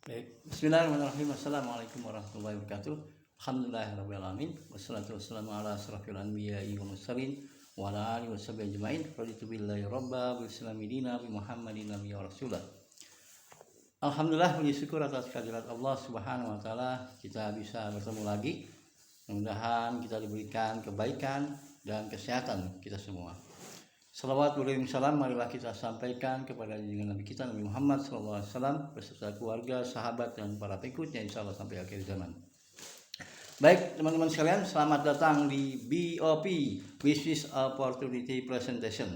Baik, bismillahirrahmanirrahim. Assalamualaikum warahmatullahi wabarakatuh. Alhamdulillahirrahmanirrahim. Wassalatu wassalamu ala asrafil anbiya'i wa mursalin wa ala alihi washabihi ajma'in. Raditu billahi rabba bil islami dina bi Muhammadin nabiyya wa rasulah. Alhamdulillah, puji syukur atas kehadirat Allah Subhanahu wa taala kita bisa bertemu lagi. Mudah-mudahan kita diberikan kebaikan dan kesehatan kita semua. Salawat salam marilah kita sampaikan kepada junjungan Nabi kita Nabi Muhammad SAW beserta keluarga, sahabat dan para pengikutnya insyaallah sampai akhir zaman. Baik teman-teman sekalian, selamat datang di BOP Business Opportunity Presentation.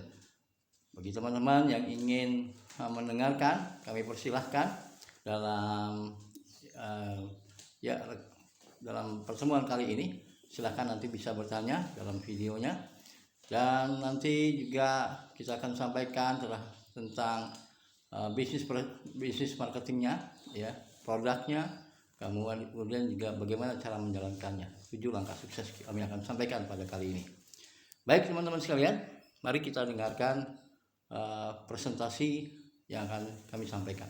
Bagi teman-teman yang ingin mendengarkan, kami persilahkan dalam dalam pertemuan kali ini. Silahkan nanti bisa bertanya dalam videonya. Dan nanti juga kita akan sampaikan tentang bisnis marketingnya, ya, produknya, kemudian juga bagaimana cara menjalankannya. 7 langkah sukses kami akan sampaikan pada kali ini. Baik teman-teman sekalian, mari kita dengarkan presentasi yang akan kami sampaikan.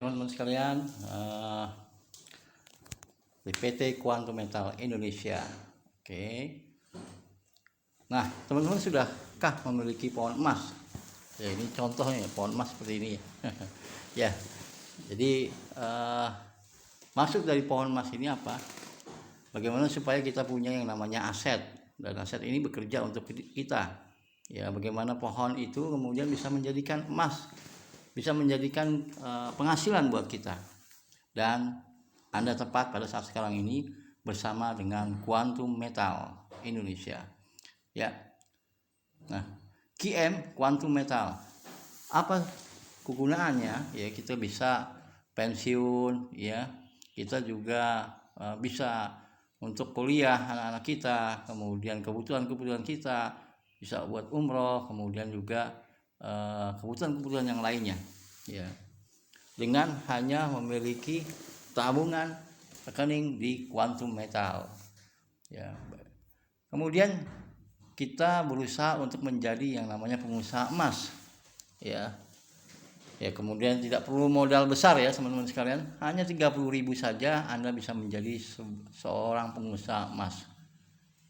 Teman-teman sekalian, di PT Quantum Metal Indonesia. Oke. Nah, teman-teman sudahkah memiliki pohon emas? Ya, ini contohnya pohon emas seperti ini. Ya, jadi maksud dari pohon emas ini apa? Bagaimana supaya kita punya yang namanya aset, dan aset ini bekerja untuk kita. Ya, bagaimana pohon itu kemudian bisa menjadikan emas, bisa menjadikan penghasilan buat kita. Dan Anda tepat pada saat sekarang ini bersama dengan Quantum Metal Indonesia. Ya, nah, QM Quantum Metal, apa kegunaannya? Ya, kita bisa pensiun, ya, kita juga bisa untuk kuliah anak-anak kita, kemudian kebutuhan kita, bisa buat umroh, kemudian juga kebutuhan yang lainnya, ya, dengan hanya memiliki tabungan rekening di Quantum Metal, ya. Kemudian kita berusaha untuk menjadi yang namanya pengusaha emas, ya. Ya, kemudian tidak perlu modal besar ya teman-teman sekalian, hanya 30.000 saja Anda bisa menjadi seorang pengusaha emas.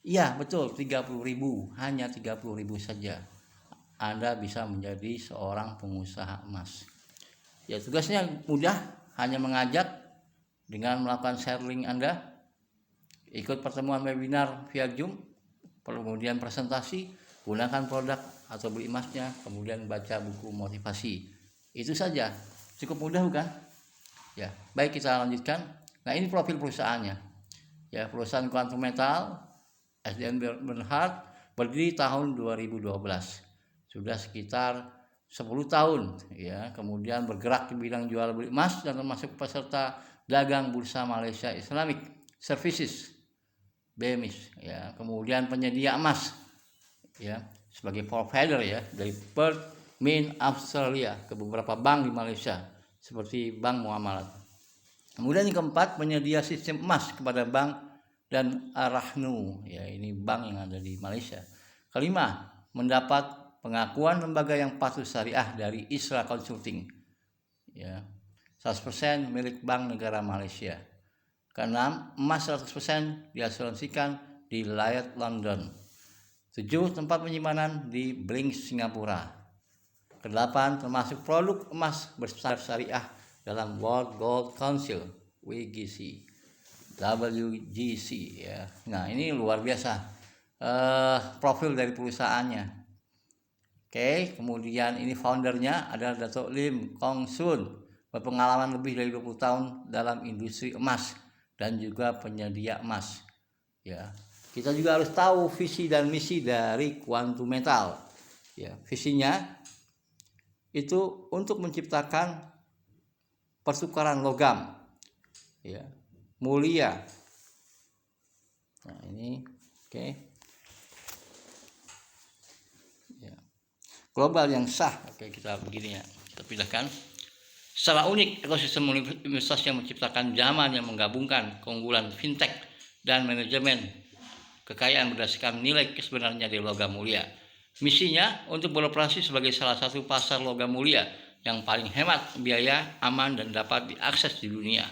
Iya, betul, 30.000, hanya 30.000 saja Anda bisa menjadi seorang pengusaha emas. Ya, tugasnya mudah, hanya mengajak dengan melakukan sharing Anda, ikut pertemuan webinar via Zoom, kemudian presentasi, gunakan produk atau beli emasnya, kemudian baca buku motivasi. Itu saja, cukup mudah bukan? Ya, baik, kita lanjutkan. Nah, ini profil perusahaannya. Ya, perusahaan Quantum Metal SDN Bernhard berdiri tahun 2012. Sudah sekitar 10 tahun, ya. Kemudian bergerak di bidang jual beli emas dan termasuk peserta dagang Bursa Malaysia Islamic Services BMIS, ya. Kemudian penyedia emas, ya, sebagai provider, ya, dari Perth, Mint, Australia ke beberapa bank di Malaysia seperti Bank Muamalat. Kemudian yang keempat, penyedia sistem emas kepada bank dan Arahnu, ya, ini bank yang ada di Malaysia. Kelima, mendapat pengakuan lembaga yang patuh syariah dari Isra Consulting, ya, 100% milik Bank Negara Malaysia. Keenam, emas 100% diasuransikan di Lloyds London. 7, tempat penyimpanan di Blink Singapura. Kedelapan, termasuk produk emas berstandar syariah dalam World Gold Council WGC, ya. Nah, ini luar biasa profil dari perusahaannya. Oke, kemudian ini foundernya adalah Dato' Lim Kong Sun, berpengalaman lebih dari 20 tahun dalam industri emas dan juga penyedia emas, ya. Kita juga harus tahu visi dan misi dari Quantum Metal, ya. Visinya itu untuk menciptakan pertukaran logam, ya, mulia. Nah, ini oke. Ya. Global yang sah. Oke, kita begini ya. Kita pindahkan. Secara unik, ekosistem investasi yang menciptakan zaman yang menggabungkan keunggulan fintech dan manajemen kekayaan berdasarkan nilai sebenarnya di logam mulia. Misinya untuk beroperasi sebagai salah satu pasar logam mulia yang paling hemat biaya, aman, dan dapat diakses di dunia.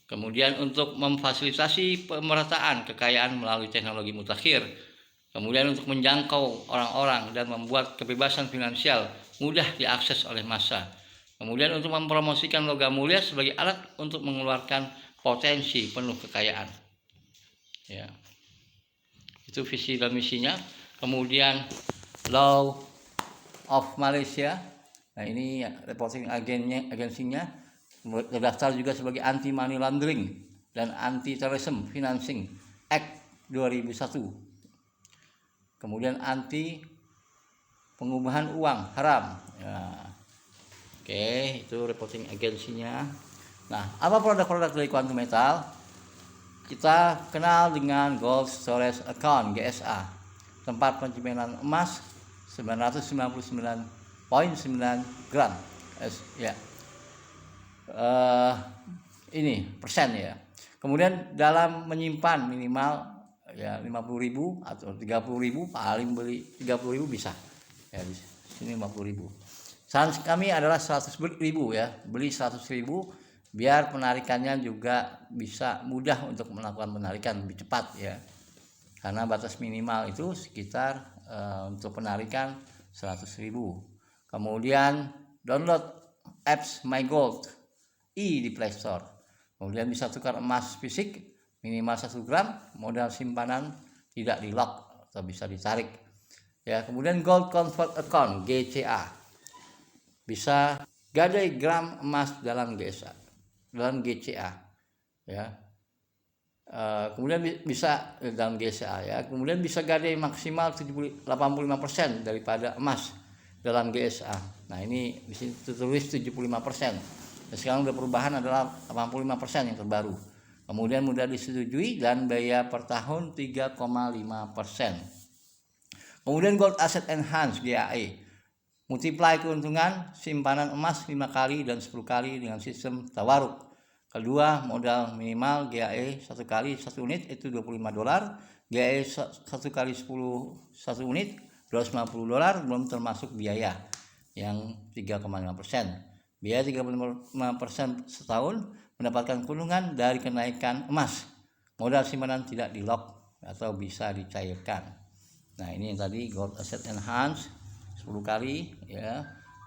Kemudian untuk memfasilitasi pemerataan kekayaan melalui teknologi mutakhir. Kemudian untuk menjangkau orang-orang dan membuat kebebasan finansial mudah diakses oleh massa. Kemudian untuk mempromosikan logam mulia sebagai alat untuk mengeluarkan potensi penuh kekayaan. Ya, itu visi dan misinya. Kemudian Law of Malaysia. Nah, ini reporting agensinya terdaftar juga sebagai Anti Money Laundering dan Anti Terrorism Financing Act 2001. Kemudian anti pengubahan uang haram. Ya. Oke, itu reporting agensinya. Nah, apa produk-produk dari Quantum Metal? Kita kenal dengan Gold Storage Account (GSA), tempat penyimpanan emas 999,9 gram. Ya. Ini persen ya. Kemudian dalam menyimpan minimal ya 50.000 atau 30.000, paling beli 30.000 bisa. Ya, di sini 50.000. Saran kami adalah 100.000 ya, beli 100.000 biar penarikannya juga bisa mudah untuk melakukan penarikan lebih cepat ya. Karena batas minimal itu sekitar untuk penarikan 100.000. Kemudian download apps MyGold di Play Store. Kemudian bisa tukar emas fisik minimal 1 gram, modal simpanan tidak di lock atau bisa ditarik. Ya, kemudian Gold Convert Account (GCA). Bisa gadai gram emas dalam GSA, dalam GCA. Ya. Kemudian bisa dalam GCA ya. Kemudian bisa gadai maksimal 85% daripada emas dalam GSA. Nah, ini di sini tertulis 75%. Dan sekarang udah perubahan adalah 85% yang terbaru. Kemudian mudah disetujui dan biaya per tahun 3,5%. Kemudian Gold Asset Enhanced (GAE). Multiply keuntungan simpanan emas 5 kali dan 10 kali dengan sistem tawaruk. Kedua, modal minimal GAE 1 kali 1 unit itu $25. GAE 1 kali 1 unit $250, belum termasuk biaya yang 3,5%. Biaya 3,5% setahun mendapatkan keuntungan dari kenaikan emas. Modal simpanan tidak di lock atau bisa dicairkan. Nah, ini yang tadi Gold Asset Enhanced 10 kali ya.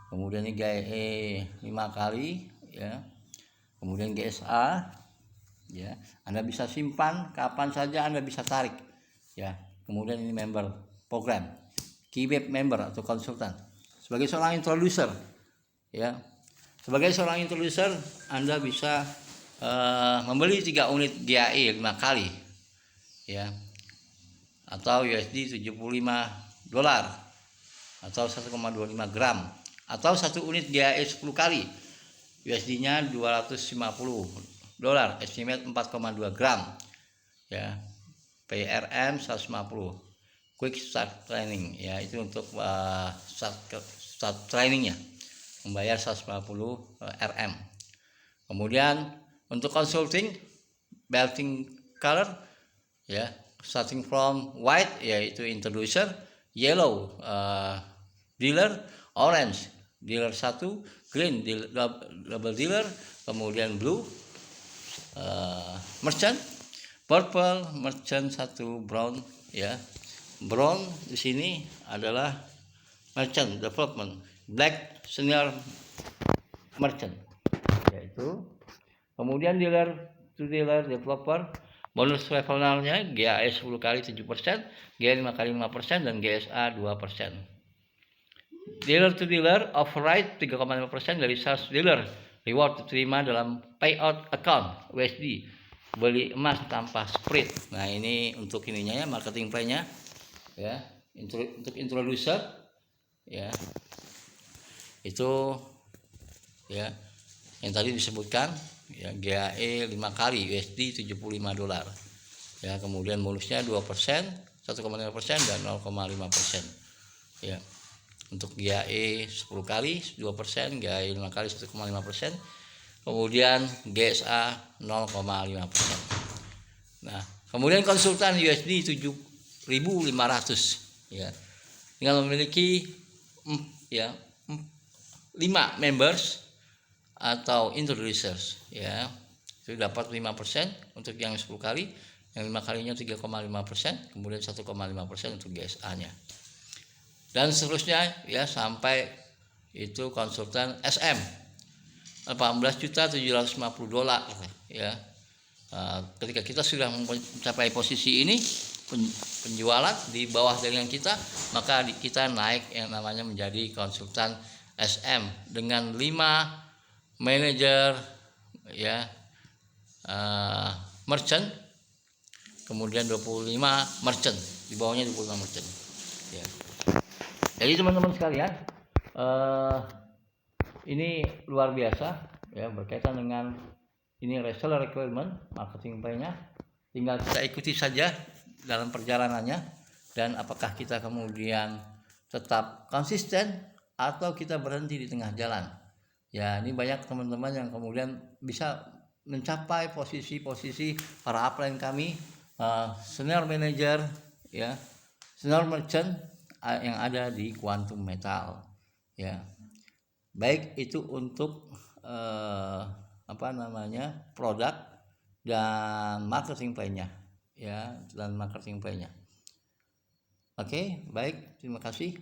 Kemudian ini GAE 5 kali ya. Kemudian GSA ya. Anda bisa simpan kapan saja, Anda bisa tarik ya. Kemudian ini member program, Keyweb member atau konsultan. Sebagai seorang introducer ya. Sebagai seorang introducer, Anda bisa membeli 3 unit GAE 5 kali ya, atau USD $75 atau 1,25 gram, atau 1 unit GAE 10 kali USD-nya $250, estimate 4,2 gram ya, PRM 150, quick start training ya, itu untuk start trainingnya, membayar 150 RM. Kemudian untuk consulting, belting color ya, starting from white yaitu introducer, yellow dealer, orange dealer 1, green double dealer, kemudian blue merchant, purple merchant 1, brown ya. Brown di sini adalah merchant development, black senior merchant yaitu. Kemudian dealer to dealer developer, bonus referralnya GAE 10 kali 7%, GAE 5 kali 5%, dan GSA 2%. Dealer to dealer override 3,5% dari sales dealer, reward diterima dalam payout account USD, beli emas tanpa spread. Nah, ini untuk ininya ya, marketing plan-nya ya, untuk introducer ya, itu ya yang tadi disebutkan ya, GAE 5 kali USD $75 ya. Kemudian bonusnya 2%, 1,5% dan 0,5% ya. Untuk GAE 10 kali 2%, GAE 5 kali 1,5%, kemudian GSA 0,5%. Nah, kemudian konsultan USD 7.500 ya, dengan memiliki ya 5 5 members atau introducers ya, itu dapat 5% untuk yang 10 kali, yang 5 kalinya 3,5%, kemudian 1,5% untuk GSA-nya. Dan seterusnya ya sampai itu konsultan SM $18.750 ya. Ketika kita sudah mencapai posisi ini penjualan di bawah dengan kita, maka kita naik yang namanya menjadi konsultan SM dengan 5 manajer ya, merchant, kemudian 25 merchant, di bawahnya 25 merchant ya. Jadi teman-teman sekalian, ini luar biasa ya, berkaitan dengan ini reseller requirement marketing plan-nya. Tinggal kita ikuti saja dalam perjalanannya, dan apakah kita kemudian tetap konsisten atau kita berhenti di tengah jalan ya. Ini banyak teman-teman yang kemudian bisa mencapai posisi-posisi para upline kami, senior manager ya, senior merchant yang ada di Quantum Metal ya, baik itu untuk produk dan marketing plan-nya ya, dan marketing plan-nya. Oke, baik, terima kasih.